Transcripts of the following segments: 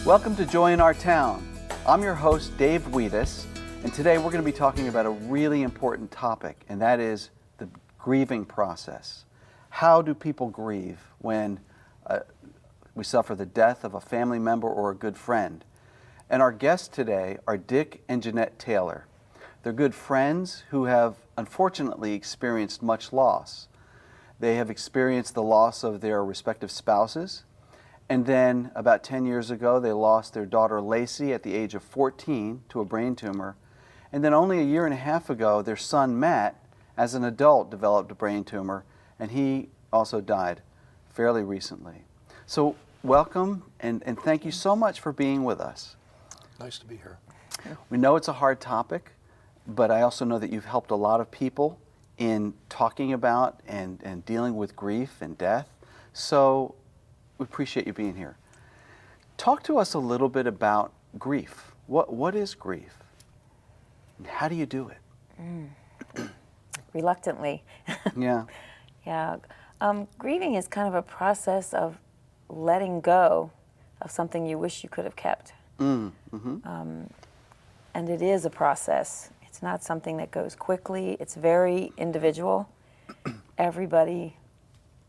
Welcome to Joy in Our Town. I'm your host, Dave Wiedis, and today we're going to be talking about a really important topic, and that is the grieving process. How do people grieve when we suffer the death of a family member or a good friend? And our guests today are Dick and Jeannette Taylor. They're good friends who have unfortunately experienced much loss. They have experienced the loss of their respective spouses, and then about 10 years ago they lost their daughter Lacey at the age of 14 to a brain tumor, and then only a year and a half ago their son Matt, as an adult, developed a brain tumor, and he also died fairly recently. So welcome, and thank you so much for being with us. Nice to be here. We know it's a hard topic, but I also know that you've helped a lot of people in talking about and dealing with grief and death. So we appreciate you being here. Talk to us a little bit about grief. What is grief? And how do you do it? Reluctantly. Yeah. Yeah. Grieving is kind of a process of letting go of something you wish you could have kept. Mm-hmm. And it is a process. It's not something that goes quickly. It's very individual. Everybody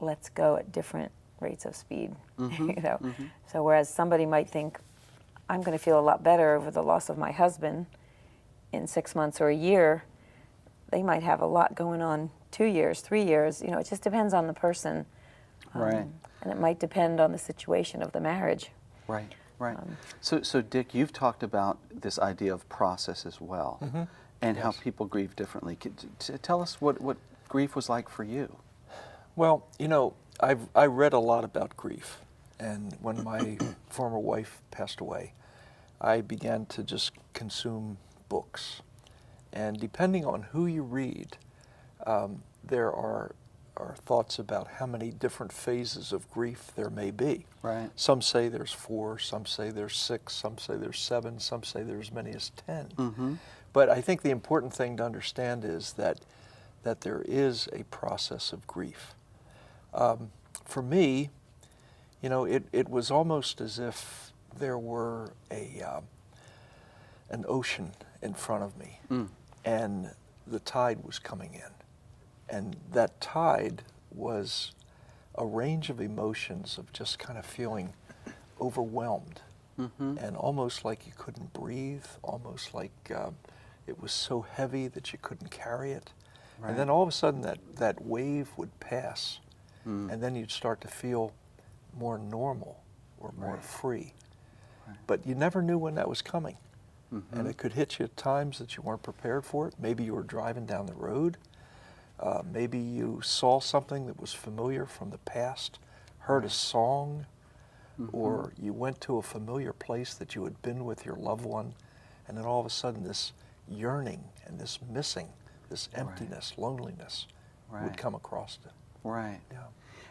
lets go at different rates of speed. Mm-hmm. You know. Mm-hmm. So whereas somebody might think, I'm going to feel a lot better over the loss of my husband in 6 months or a year, they might have a lot going on 2 years, 3 years. You know, it just depends on the person. Right. And it might depend on the situation of the marriage. Right. Right. So Dick, you've talked about this idea of process as well, and how people grieve differently. Tell us what grief was like for you. Well, you know, I read a lot about grief, and when my former wife passed away, I began to just consume books. And depending on who you read, there are thoughts about how many different phases of grief there may be. Right. Some say there's 4, some say there's 6, some say there's 7, some say there's as many as 10. Mm-hmm. But I think the important thing to understand is that there is a process of grief. For me, you know, it was almost as if there were an ocean in front of me, and the tide was coming in. And that tide was a range of emotions of just kind of feeling overwhelmed, and almost like you couldn't breathe, almost like it was so heavy that you couldn't carry it. Right. And then all of a sudden that wave would pass, and then you'd start to feel more normal or more free. Right. But you never knew when that was coming. And it could hit you at times that you weren't prepared for it. Maybe you were driving down the road. Maybe you saw something that was familiar from the past, heard a song, or you went to a familiar place that you had been with your loved one, and then all of a sudden this yearning and this missing, this emptiness, loneliness would come across it. Right. Yeah.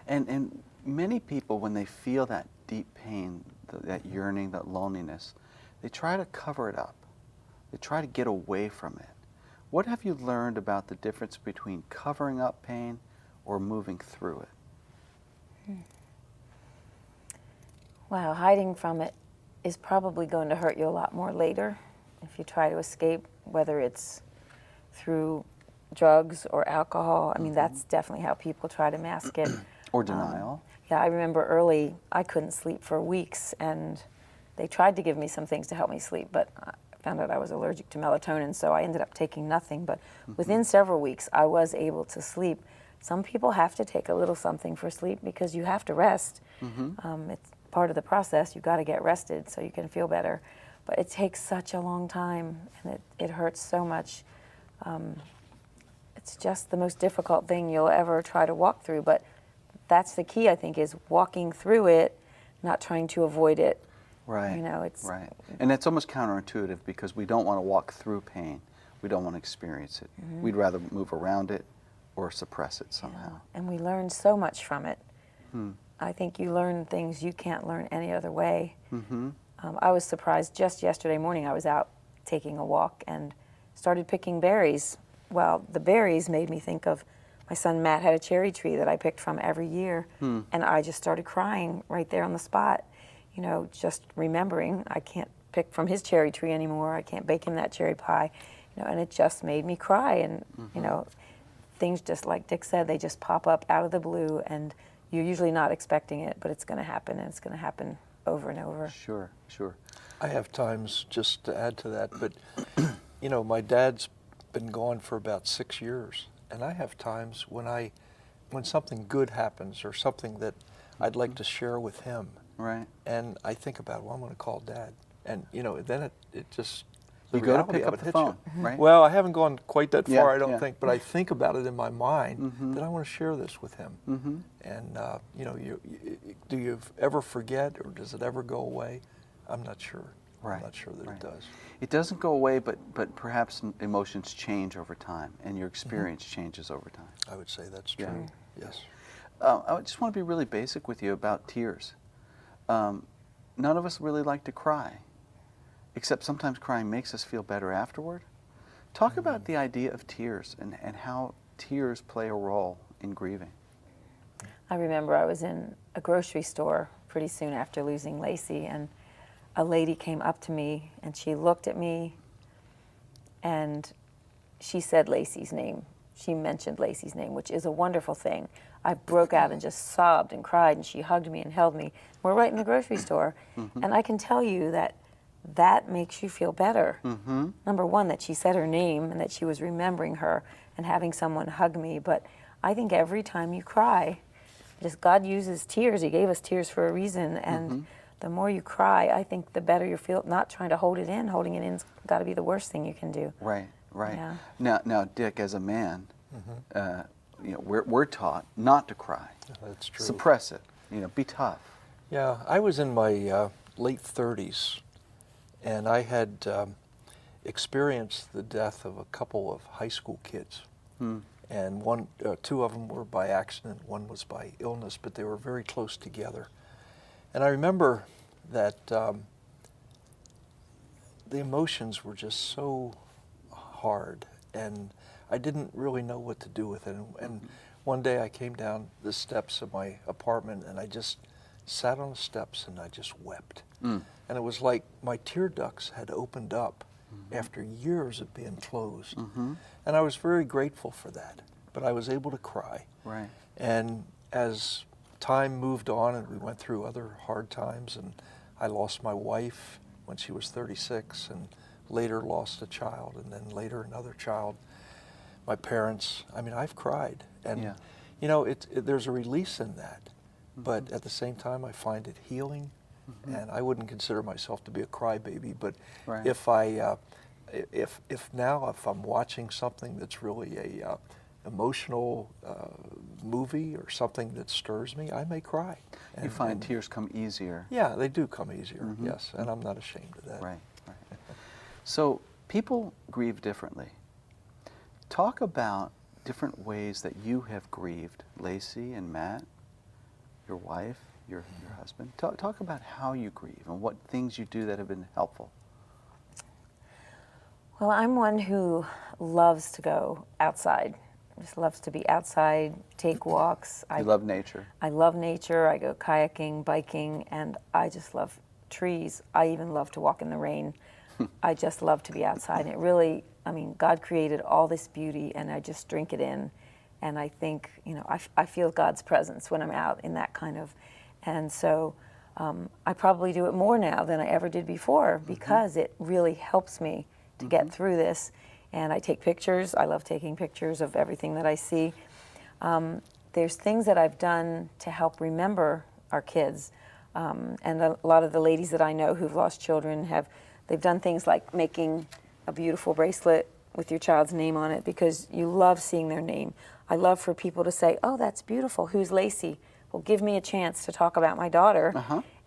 And many people, when they feel that deep pain, that yearning, that loneliness, they try to cover it up. They try to get away from it. What have you learned about the difference between covering up pain or moving through it? Wow, hiding from it is probably going to hurt you a lot more later if you try to escape, whether it's through drugs or alcohol. I mean, that's definitely how people try to mask it. Or denial. Yeah, I remember early, I couldn't sleep for weeks, and they tried to give me some things to help me sleep, but I found out I was allergic to melatonin, so I ended up taking nothing. But within several weeks, I was able to sleep. Some people have to take a little something for sleep because you have to rest. It's part of the process. You've got to get rested so you can feel better. But it takes such a long time, and it hurts so much. It's just the most difficult thing you'll ever try to walk through. But that's the key, I think, is walking through it, not trying to avoid it. Right. You know, it's right. And it's almost counterintuitive because we don't want to walk through pain. We don't want to experience it. We'd rather move around it or suppress it somehow. Yeah. And we learn so much from it. I think you learn things you can't learn any other way. I was surprised just yesterday morning. I was out taking a walk and started picking berries. Well, the berries made me think of my son Matt had a cherry tree that I picked from every year, and I just started crying right there on the spot. just remembering I can't pick from his cherry tree anymore. I can't bake him that cherry pie, and it just made me cry. And, things just like Dick said, they just pop up out of the blue, and you're usually not expecting it, but it's going to happen, and it's going to happen over and over. Sure. I have times, just to add to that, but my dad's been gone for about 6 years, and I have times when something good happens or something that I'd like to share with him, Right. and I think about, well, I'm going to call Dad, and then it just the You go to reality pick of up it the hits you. phone, right? Well, I haven't gone quite that Yeah, far, I don't yeah. think, but I think about it in my mind Mhm. that I want to share this with him. Mm-hmm. And do you ever forget, or does it ever go away? I'm not sure. Right. I'm not sure that right. it does. It doesn't go away, but perhaps emotions change over time, and your experience changes over time. I would say that's Yeah. true. Yes. I just want to be really basic with you about tears. None of us really like to cry, except sometimes crying makes us feel better afterward. Talk about the idea of tears and how tears play a role in grieving. I remember I was in a grocery store pretty soon after losing Lacey, and a lady came up to me, and she looked at me, and she said Lacey's name. She mentioned Lacey's name, which is a wonderful thing. I broke out and just sobbed and cried, and she hugged me and held me. We're right in the grocery store, and I can tell you that makes you feel better. Mm-hmm. Number one, that she said her name and that she was remembering her and having someone hug me. But I think every time you cry, just God uses tears. He gave us tears for a reason, and the more you cry, I think the better you feel. Not trying to hold it in. Holding it in's got to be the worst thing you can do. Right. Yeah. Now, Dick, as a man, we're taught not to cry. That's true. Suppress it. Be tough. Yeah, I was in my late 30s, and I had experienced the death of a couple of high school kids. And two of them were by accident, one was by illness, but they were very close together. And I remember that the emotions were just so hard, and I didn't really know what to do with it. And one day I came down the steps of my apartment, and I just sat on the steps and I just wept. And it was like my tear ducts had opened up after years of being closed. And I was very grateful for that. But I was able to cry. Right. And as time moved on and we went through other hard times, and I lost my wife when she was 36, and later lost a child, and then later another child, my parents, I've cried. And there's a release in that. But at the same time, I find it healing. And I wouldn't consider myself to be a crybaby, but Right. if I'm watching something that's really a emotional movie or something that stirs me, I may cry. You find tears come easier. Yeah, they do come easier, yes, and I'm not ashamed of that. Right. So people grieve differently. Talk about different ways that you have grieved, Lacey and Matt, your wife, your husband. Talk about how you grieve and what things you do that have been helpful. Well, I'm one who loves to go outside. Just loves to be outside, take walks. You love nature. I love nature. I go kayaking, biking, and I just love trees. I even love to walk in the rain. I just love to be outside. And it really, God created all this beauty, and I just drink it in. And I think, I feel God's presence when I'm out in that kind of, and so I probably do it more now than I ever did before, because it really helps me to get through this. And I take pictures. I love taking pictures of everything that I see. There's things that I've done to help remember our kids. And a lot of the ladies that I know who've lost children they've done things like making a beautiful bracelet with your child's name on it, because you love seeing their name. I love for people to say, "Oh, that's beautiful. Who's Lacey?" Well, give me a chance to talk about my daughter.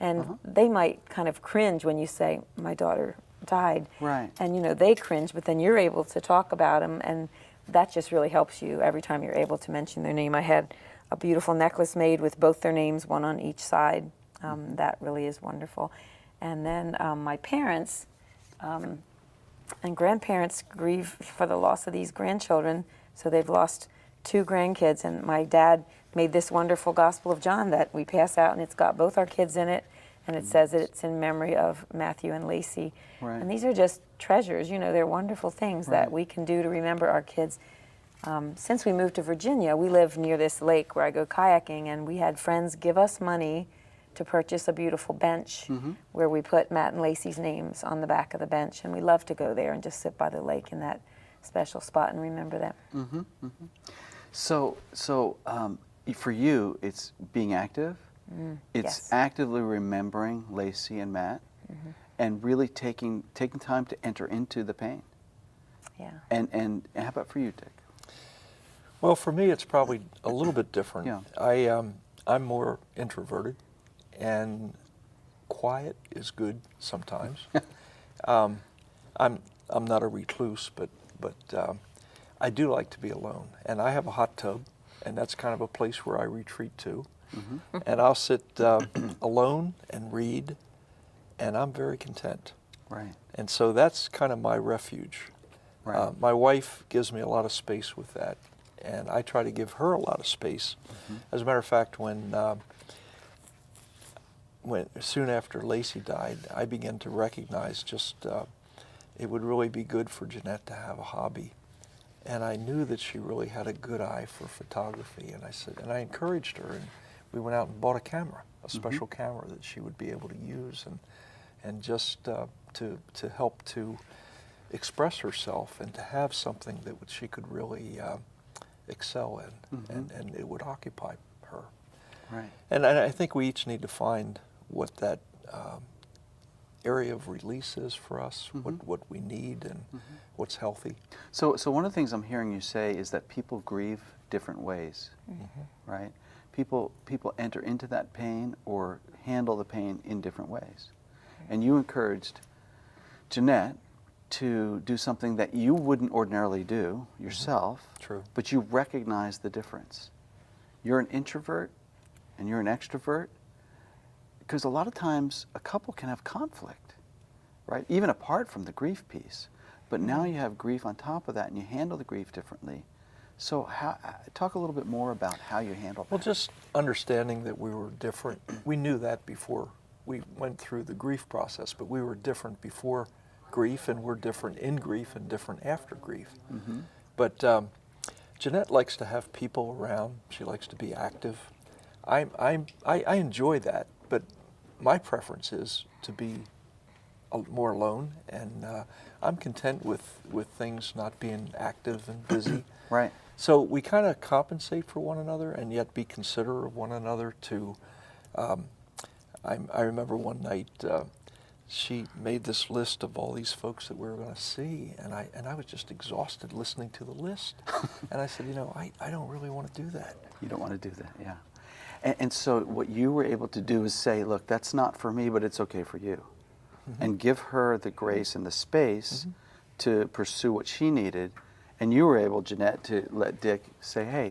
And they might kind of cringe when you say, "My daughter died." Right. And they cringe, but then you're able to talk about them, and that just really helps you every time you're able to mention their name. I had a beautiful necklace made with both their names, one on each side. That really is wonderful. And then my parents and grandparents grieve for the loss of these grandchildren. So they've lost 2 grandkids, and my dad made this wonderful Gospel of John that we pass out, and it's got both our kids in it, and it says that it's in memory of Matthew and Lacey. Right. And these are just treasures, you know, they're wonderful things Right. that we can do to remember our kids. Since we moved to Virginia, we live near this lake where I go kayaking, and we had friends give us money to purchase a beautiful bench where we put Matt and Lacey's names on the back of the bench, and we love to go there and just sit by the lake in that special spot and remember them. So for you, it's being active. It's Yes. actively remembering Lacey and Matt, and really taking time to enter into the pain. Yeah. And how about for you, Dick? Well, for me, it's probably a little bit different. Yeah. I'm more introverted, and quiet is good sometimes. I'm not a recluse, but I do like to be alone, and I have a hot tub, and that's kind of a place where I retreat to, and I'll sit alone and read, and I'm very content. Right. And so that's kind of my refuge. Right. My wife gives me a lot of space with that, and I try to give her a lot of space. As a matter of fact, when soon after Lacey died, I began to recognize just it would really be good for Jeannette to have a hobby, and I knew that she really had a good eye for photography. And I encouraged her, and we went out and bought a camera, a special camera that she would be able to use, and just to help to express herself and to have something that she could really excel in, and it would occupy her. Right. And I think we each need to find what that area of release is for us, what we need, and what's healthy. So one of the things I'm hearing you say is that people grieve different ways, right? People enter into that pain or handle the pain in different ways. And you encouraged Jeannette to do something that you wouldn't ordinarily do yourself, True. but you recognize the difference. You're an introvert and you're an extrovert, because a lot of times a couple can have conflict, right? Even apart from the grief piece. But now you have grief on top of that, and you handle the grief differently. So talk a little bit more about how you handle that. Well, just understanding that we were different. We knew that before we went through the grief process, but we were different before grief, and we're different in grief and different after grief. But Jeannette likes to have people around. She likes to be active. I enjoy that, but my preference is to be more alone, and I'm content with things not being active and busy. Right. So we kind of compensate for one another, and yet be considerate of one another. I remember one night she made this list of all these folks that we were going to see, and I was just exhausted listening to the list. And I said, I don't really want to do that. You don't want to do that, yeah. And so what you were able to do is say, look, that's not for me, but it's okay for you. And give her the grace and the space to pursue what she needed. And you were able, Jeannette, to let Dick say, hey,